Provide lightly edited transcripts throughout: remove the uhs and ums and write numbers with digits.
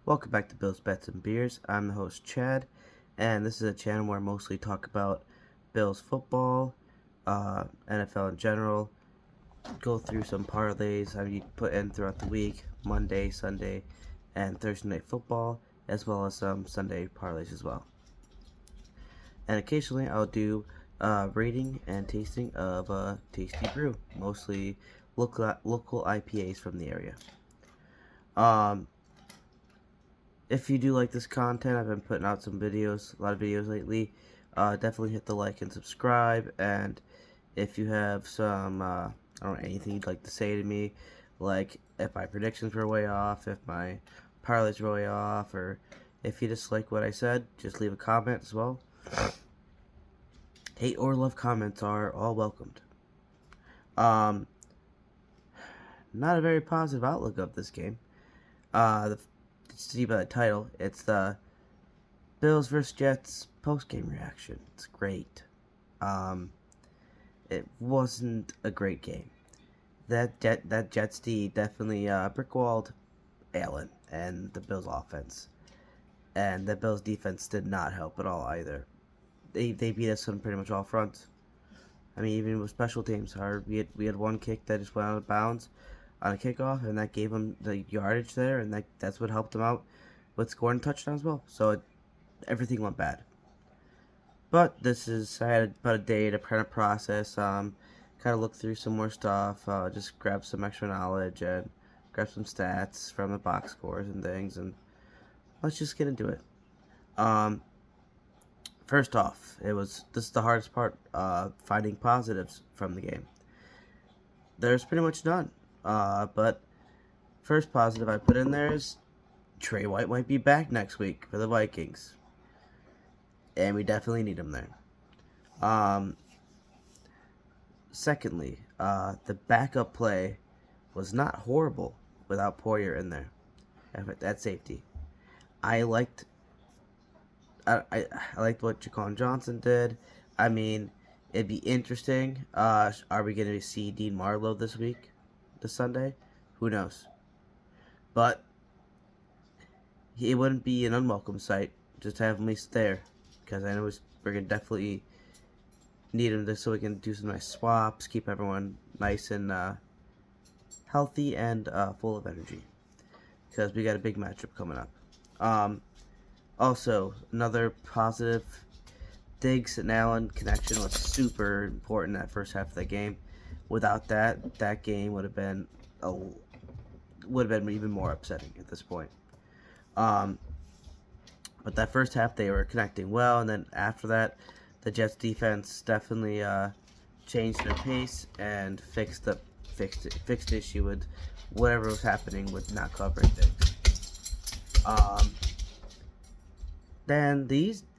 Welcome back to Bill's Bets and Beers. I'm the host Chad, and this is a channel where I mostly talk about Bills football, NFL in general, go through some parlays I put in throughout the week, Monday, Sunday, and Thursday night football, as well as some Sunday parlays as well. And occasionally I'll do rating and tasting of a tasty brew, mostly local IPAs from the area. If you do like this content, I've been putting out some videos, a lot of videos lately. Definitely hit the like and subscribe. And if you have some, I don't know, anything you'd like to say to me, like if my predictions were way off, if my parlays were way off, or if you just like what I said, just leave a comment as well. Hate or love comments are all welcomed. Not a very positive outlook of this game. See by the title, it's the Bills vs. Jets post-game reaction. It's great. It wasn't a great game. That Jets D definitely brickwalled Allen and the Bills offense, and the Bills defense did not help at all either. They beat us on pretty much all fronts. I mean, even with special teams, we had one kick that just went out of bounds on a kickoff, and that gave them the yardage there, and that's what helped them out with scoring a touchdown as well. So everything went bad. But I had about a day to kind of process, kind of look through some more stuff, just grab some extra knowledge and grab some stats from the box scores and things, and let's just get into it. First off, this is the hardest part, finding positives from the game. There's pretty much none. But first positive I put in there is Trey White might be back next week for the Vikings. And we definitely need him there. Secondly, the backup play was not horrible without Poyer in there at safety. I liked what Jaquan Johnson did. I mean, it'd be interesting. Are we going to see Dean Marlowe this Sunday? Who knows? But it wouldn't be an unwelcome sight just to have him at least there, because I know we're going to definitely need him so we can do some nice swaps, keep everyone nice and healthy and full of energy, because we got a big matchup coming up. Also, another positive, Diggs and Allen connection was super important that first half of the game. Without that game would have been even more upsetting at this point. But that first half they were connecting well, and then after that, the Jets defense definitely changed their pace and fixed the issue with whatever was happening with not covering Diggs. Then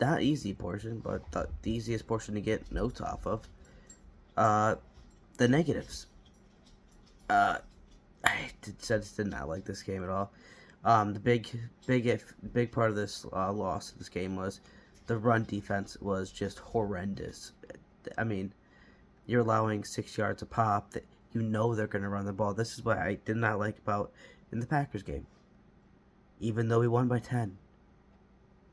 not easy portion, but the easiest portion to get notes off of, the negatives. I just did not like this game at all. The big part of this loss of this game was the run defense was just horrendous. I mean, you're allowing 6 yards a pop. That you know they're going to run the ball. This is what I did not like about in the Packers game. Even though we won by 10,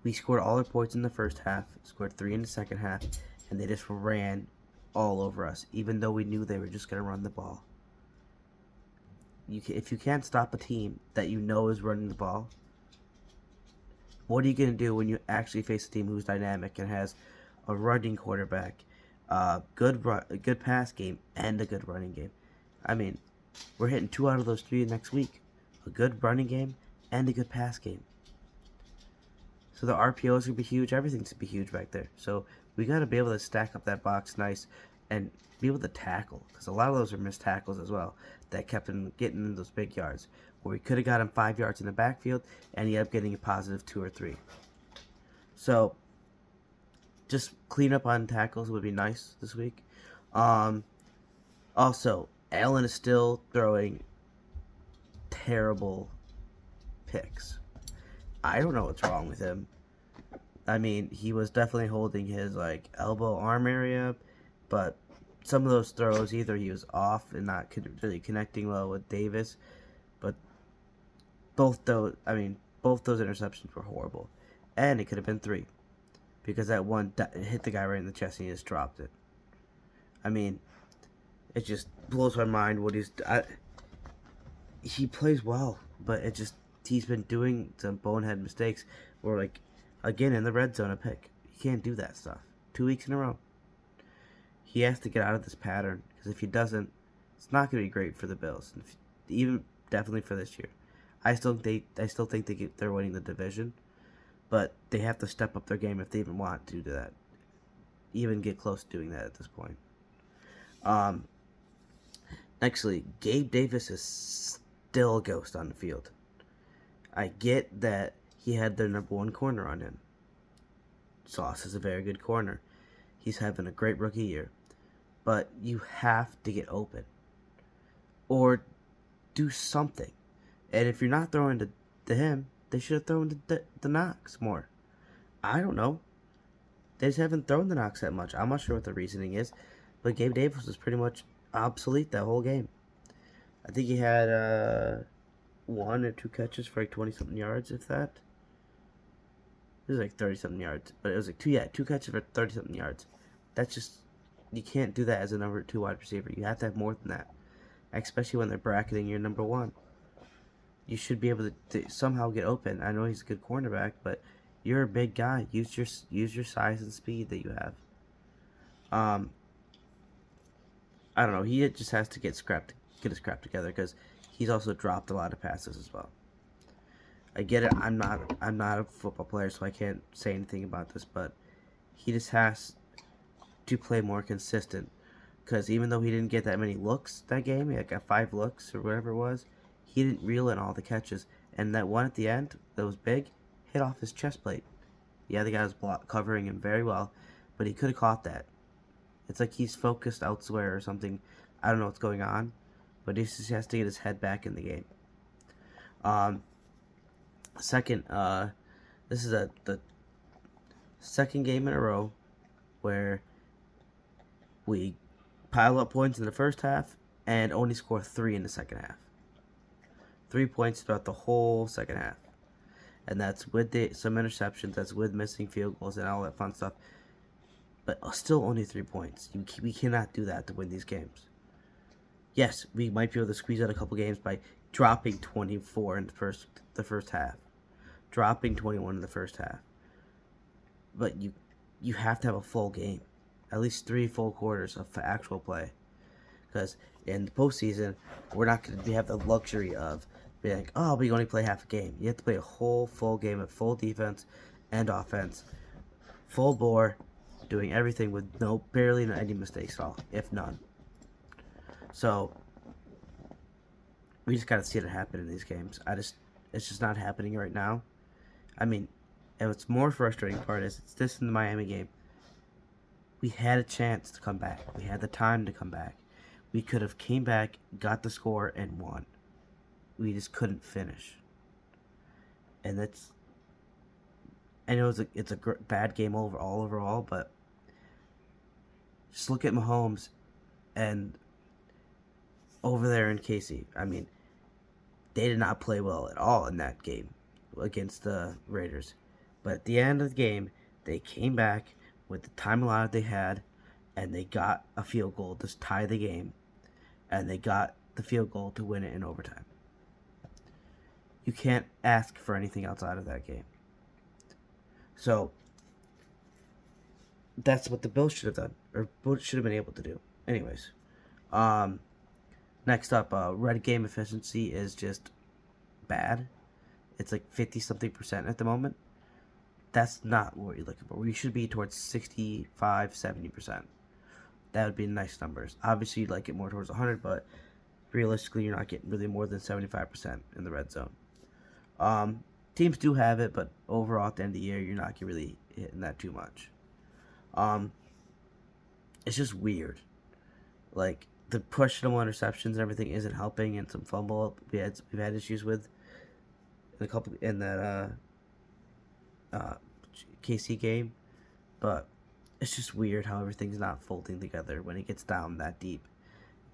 we scored all our points in the first half, scored 3 in the second half, and they just ran all over us, even though we knew they were just going to run the ball. If you can't stop a team that you know is running the ball, what are you going to do when you actually face a team who's dynamic and has a running quarterback, a good pass game, and a good running game? I mean, we're hitting 2 out of those 3 next week. A good running game and a good pass game. So the RPOs are going to be huge. Everything's going to be huge back there. So we got to be able to stack up that box nice and be able to tackle. Because a lot of those are missed tackles as well that kept him getting in those big yards. Where we could have got him 5 yards in the backfield and he ended up getting a positive 2 or 3. So just clean up on tackles would be nice this week. Also, Allen is still throwing terrible picks. I don't know what's wrong with him. I mean, he was definitely holding his elbow arm area, but some of those throws, either he was off and not really connecting well with Davis, but both both those interceptions were horrible, and it could have been 3 because that one hit the guy right in the chest and he just dropped it. I mean, it just blows my mind what he plays well, but he's been doing some bonehead mistakes where, like, again in the red zone, a pick. He can't do that stuff 2 weeks in a row. He has to get out of this pattern, because if he doesn't, it's not going to be great for the Bills, even definitely for this year. I still think they're winning the division, but they have to step up their game if they even want to do that, even get close to doing that at this point. Actually, Gabe Davis is still a ghost on the field. I get that he had their number 1 corner on him. Sauce is a very good corner. He's having a great rookie year. But you have to get open. Or do something. And if you're not throwing to him, they should have thrown to Knox more. I don't know. They just haven't thrown the Knox that much. I'm not sure what the reasoning is. But Gabe Davis was pretty much obsolete that whole game. I think he had 1 or 2 catches for like 20-something yards, if that. It was like 30-something yards. But it was like 2 catches for 30-something yards. That's just, you can't do that as a number 2 wide receiver. You have to have more than that. Especially when they're bracketing your number 1. You should be able to somehow get open. I know he's a good cornerback, but you're a big guy. Use your size and speed that you have. I don't know. He just has to get his crap together, because he's also dropped a lot of passes as well. I get it. I'm not a football player, so I can't say anything about this, but he just has to play more consistent. Because even though he didn't get that many looks that game, he got 5 looks or whatever it was, he didn't reel in all the catches. And that one at the end that was big hit off his chest plate. Yeah, the guy was covering him very well, but he could have caught that. It's like he's focused elsewhere or something. I don't know what's going on, but he just has to get his head back in the game. Second, this is the second game in a row where we pile up points in the first half and only score 3 in the second half. 3 points throughout the whole second half. And that's with some interceptions, that's with missing field goals and all that fun stuff. But still only 3 points. We cannot do that to win these games. Yes, we might be able to squeeze out a couple games by dropping 24 in the first half. Dropping 21 in the first half. But you have to have a full game. At least 3 full quarters of actual play. Because in the postseason, we're not going to have the luxury of being like, oh, we only play half a game. You have to play a whole full game of full defense and offense. Full bore, doing everything with barely any mistakes at all, if none. So we just got to see it happen in these games. It's just not happening right now. I mean, and what's more frustrating part is it's this in the Miami game. We had a chance to come back. We had the time to come back. We could have came back, got the score, and won. We just couldn't finish. And that's, I know it's a bad game overall, but just look at Mahomes and over there in KC. I mean, they did not play well at all in that game against the Raiders. But at the end of the game, they came back with the time allotted they had, and they got a field goal to tie the game, and they got the field goal to win it in overtime. You can't ask for anything outside of that game. So that's what the Bills should have done, or should have been able to do. Anyways, next up, red game efficiency is just bad. It's like 50-something% at the moment. That's not what you're looking for. We should be towards 65-70%. That would be nice numbers. Obviously, you'd like it more towards 100, but realistically, you're not getting really more than 75% in the red zone. Teams do have it, but overall at the end of the year, you're not really hitting that too much. It's just weird. Like, the questionable interceptions and everything isn't helping, and some fumble we've had issues with in that KC game, but it's just weird how everything's not folding together when it gets down that deep.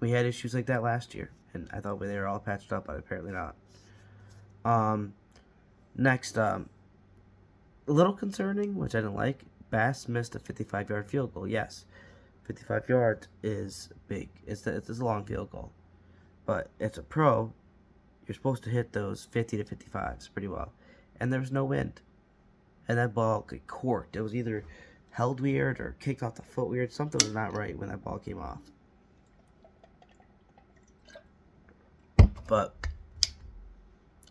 We had issues like that last year, and I thought they were all patched up, but apparently not. Next, a little concerning, which I didn't like. Bass missed a 55-yard field goal. Yes, 55 yards is big. It's a long field goal, but it's a pro. You're supposed to hit those 50 to 55s pretty well, and there was no wind, and that ball got corked. It was either held weird or kicked off the foot weird. Something was not right when that ball came off. But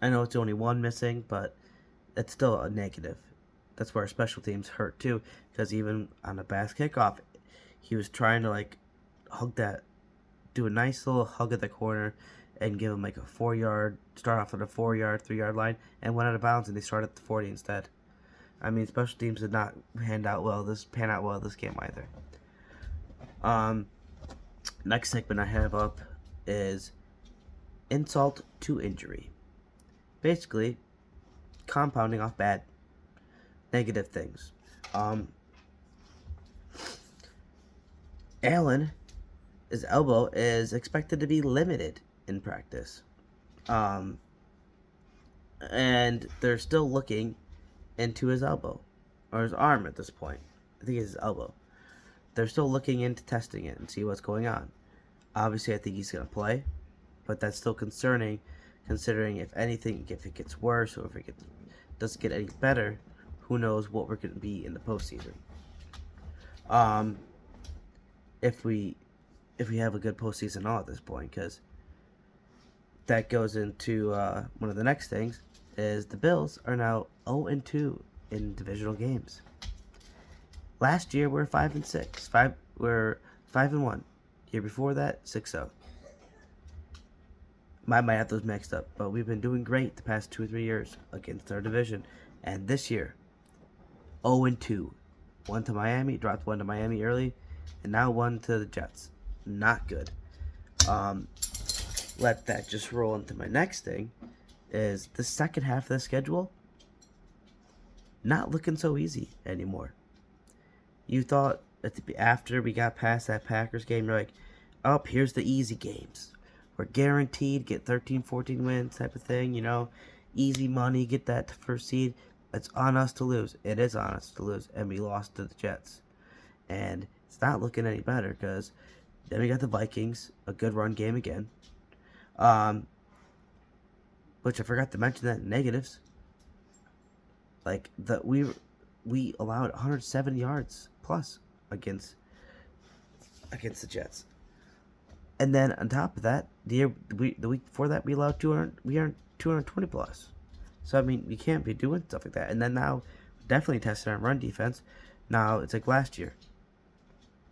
I know it's only one missing, but it's still a negative. That's where our special teams hurt too, because even on a Bass kickoff, he was trying to like hug that, do a nice little hug at the corner, and give him like a 4-yard, start off at a 4-yard, 3-yard line, and went out of bounds, and they started at the 40 instead. I mean, special teams did not pan out well this game either. Next segment I have up is insult to injury. Basically, compounding off bad, negative things. Allen, his elbow is expected to be limited in practice. And they're still looking into his elbow, or his arm at this point. I think it's his elbow. They're still looking into testing it and see what's going on. Obviously, I think he's going to play, but that's still concerning, considering if anything, if it gets worse or if it doesn't get any better, who knows what we're going to be in the postseason. If we have a good postseason all at this point, because that goes into one of the next things is the Bills are now 0-2 in divisional games. Last year we're 5-6. We're 5-1. Year before that 6-0. I might have those mixed up, but we've been doing great the past 2 or 3 years against our division, and this year 0-2. One to Miami, dropped one to Miami early, and now one to the Jets. Not good. Let that just roll into my next thing. Is the second half of the schedule not looking so easy anymore. You thought after we got past that Packers game, you're like, oh, here's the easy games. We're guaranteed get 13, 14 wins type of thing, easy money, get that first seed. It's on us to lose. It is on us to lose, and we lost to the Jets. And it's not looking any better, because then we got the Vikings, a good run game again. Which I forgot to mention that in negatives. Like we allowed 107 yards plus against the Jets, and then on top of that, the week before that we allowed 220 plus. So I mean, you can't be doing stuff like that. And then now, definitely testing our run defense. Now it's like last year.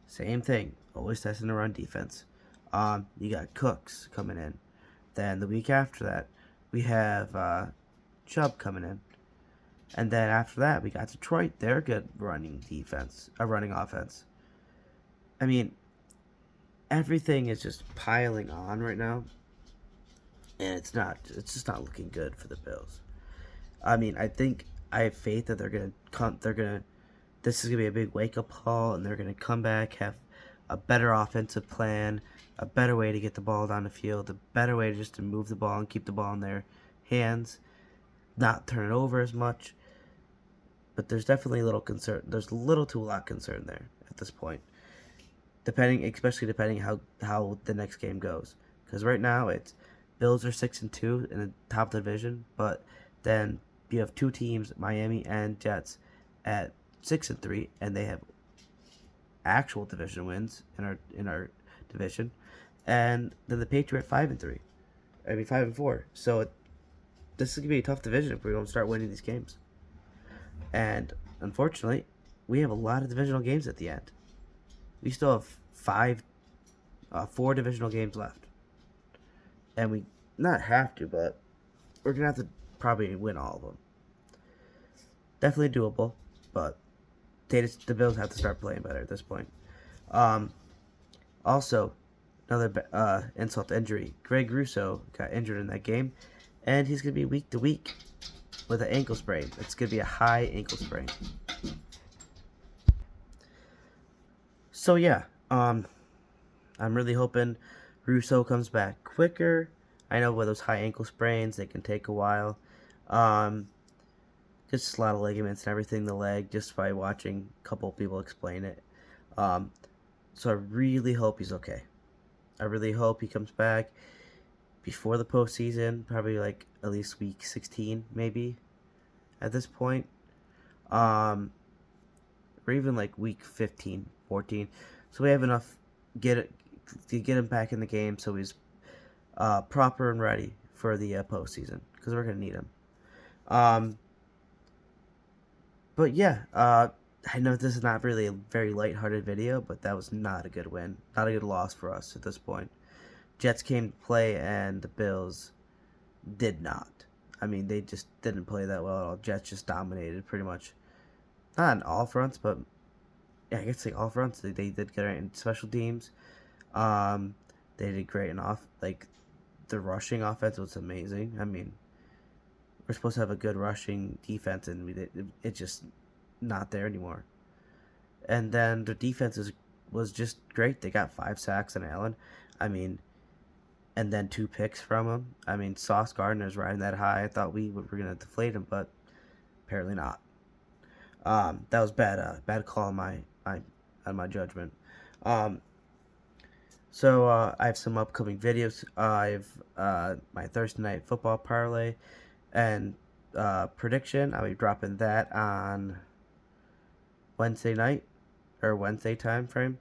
Same thing, always testing the run defense. You got Cooks coming in. Then the week after that, we have Chubb coming in. And then after that, we got Detroit. They're good running offense. I mean, everything is just piling on right now. And it's just not looking good for the Bills. I mean, I have faith that this is going to be a big wake-up call, and they're going to come back, have a better offensive plan, a better way to get the ball down the field, a better way to move the ball and keep the ball in their hands, not turn it over as much. But there's definitely a little concern. There's little to a lot of concern there at this point, especially depending how the next game goes. Because right now it's Bills are 6-2 in the top of the division, but then you have two teams, Miami and Jets, at 6-3, and they have actual division wins in our division, and then the Patriots 5-3. I mean 5-4. So this is gonna be a tough division if we don't start winning these games. And unfortunately, we have a lot of divisional games at the end. We still have 4 divisional games left, and we not have to, but we're gonna have to probably win all of them. Definitely doable, but the Bills have to start playing better at this point. Also, another insult to injury. Greg Rousseau got injured in that game, and he's going to be week to week with an ankle sprain. It's going to be a high ankle sprain. So yeah, I'm really hoping Rousseau comes back quicker. I know with those high ankle sprains, they can take a while. just a lot of ligaments and everything in the leg just by watching a couple people explain it. Um, so I really hope he's okay. I really hope he comes back before the postseason, probably like at least week 16, maybe at this point, or even like week 15, 14. So we have enough to get him back in the game, so he's proper and ready for the postseason because we're gonna need him. But yeah, I know this is not really a very lighthearted video, but that was not a good win, not a good loss for us at this point. Jets came to play, and the Bills did not. I mean, they just didn't play that well at all. Jets just dominated pretty much. Not on all fronts, but yeah, I guess like all fronts. They did great in special teams. They did great in the rushing offense was amazing. I mean, we're supposed to have a good rushing defense, and it's just not there anymore. And then the defense was just great. They got 5 sacks on Allen. I mean, and then 2 picks from him. I mean, Sauce Gardner's riding that high. I thought we were going to deflate him, but apparently not. That was bad call on my judgment. So I have some upcoming videos. I have my Thursday night football parlay and prediction. I'll be dropping that on Wednesday night or Wednesday time frame.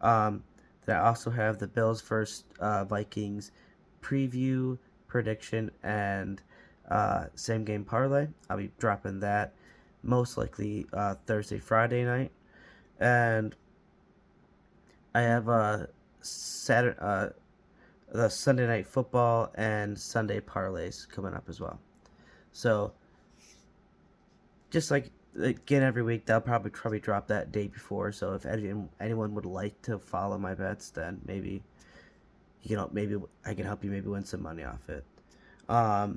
Then I also have the Bills versus Vikings preview, prediction, and same game parlay. I'll be dropping that most likely Thursday, Friday night, and I have the Sunday night football and Sunday parlays coming up as well. So just like again every week, they'll probably drop that day before. So if anyone would like to follow my bets, then maybe maybe I can help you maybe win some money off it. I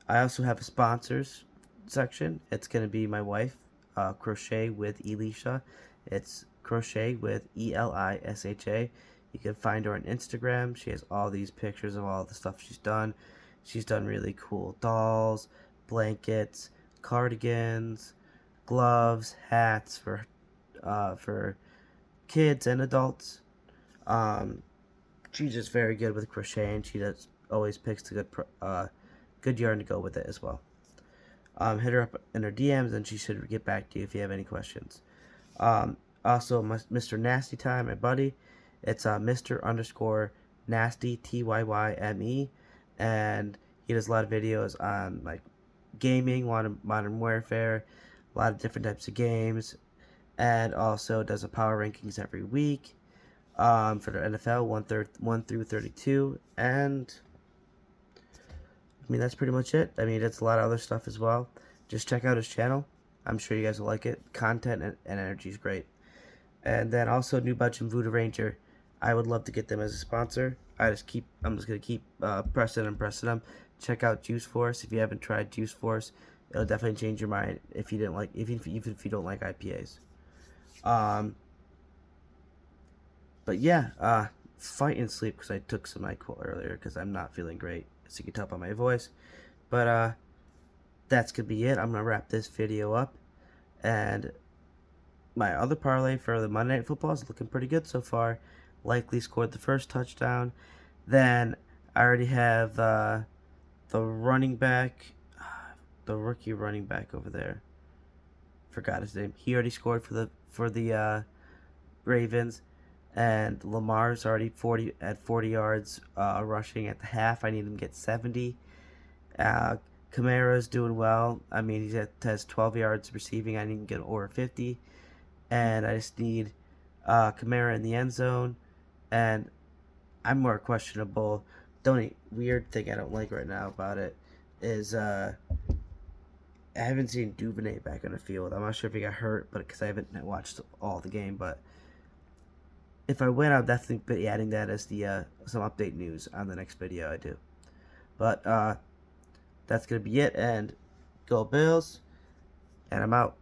also have a sponsors section. It's gonna be my wife, Crochet with Elisha. It's Crochet with Elisha. You can find her on Instagram. She has all these pictures of all the stuff she's done. She's done really cool dolls, blankets, cardigans, gloves, hats for kids and adults. She's just very good with crocheting. She always picks the good yarn to go with it as well. Hit her up in her DMs, and she should get back to you if you have any questions. Also, Mr. Nasty Time, my buddy. It's Mr. Nasty Tyyme, and he does a lot of videos on like gaming, Modern Warfare, a lot of different types of games, and also does a power rankings every week for the NFL 1 through 32, and I mean that's pretty much it. I mean it's a lot of other stuff as well. Just check out his channel. I'm sure you guys will like it. Content and energy is great. And then also New Budge and Voodoo Ranger. I would love to get them as a sponsor. I'm just gonna keep pressing them. Check out Juice Force if you haven't tried Juice Force. It'll definitely change your mind if you didn't like even if you don't like IPAs. But yeah, fight and sleep because I took some NyQuil earlier because I'm not feeling great, as you can tell by my voice. But that's gonna be it. I'm gonna wrap this video up, and my other parlay for the Monday Night Football is looking pretty good so far. Likely scored the first touchdown. Then I already have the running back, the rookie running back over there. Forgot his name. He already scored for the Ravens, and Lamar's already 40 yards rushing at the half. I need him to get 70. Kamara's doing well. I mean, he has 12 yards receiving. I need him to get over 50. And I just need Kamara in the end zone. And I'm more questionable. Weird thing I don't like right now about it is I haven't seen Duvernay back on the field. I'm not sure if he got hurt, but because I haven't watched all the game. But if I win, I'll definitely be adding that as the some update news on the next video I do. But that's gonna be it. And go Bills. And I'm out.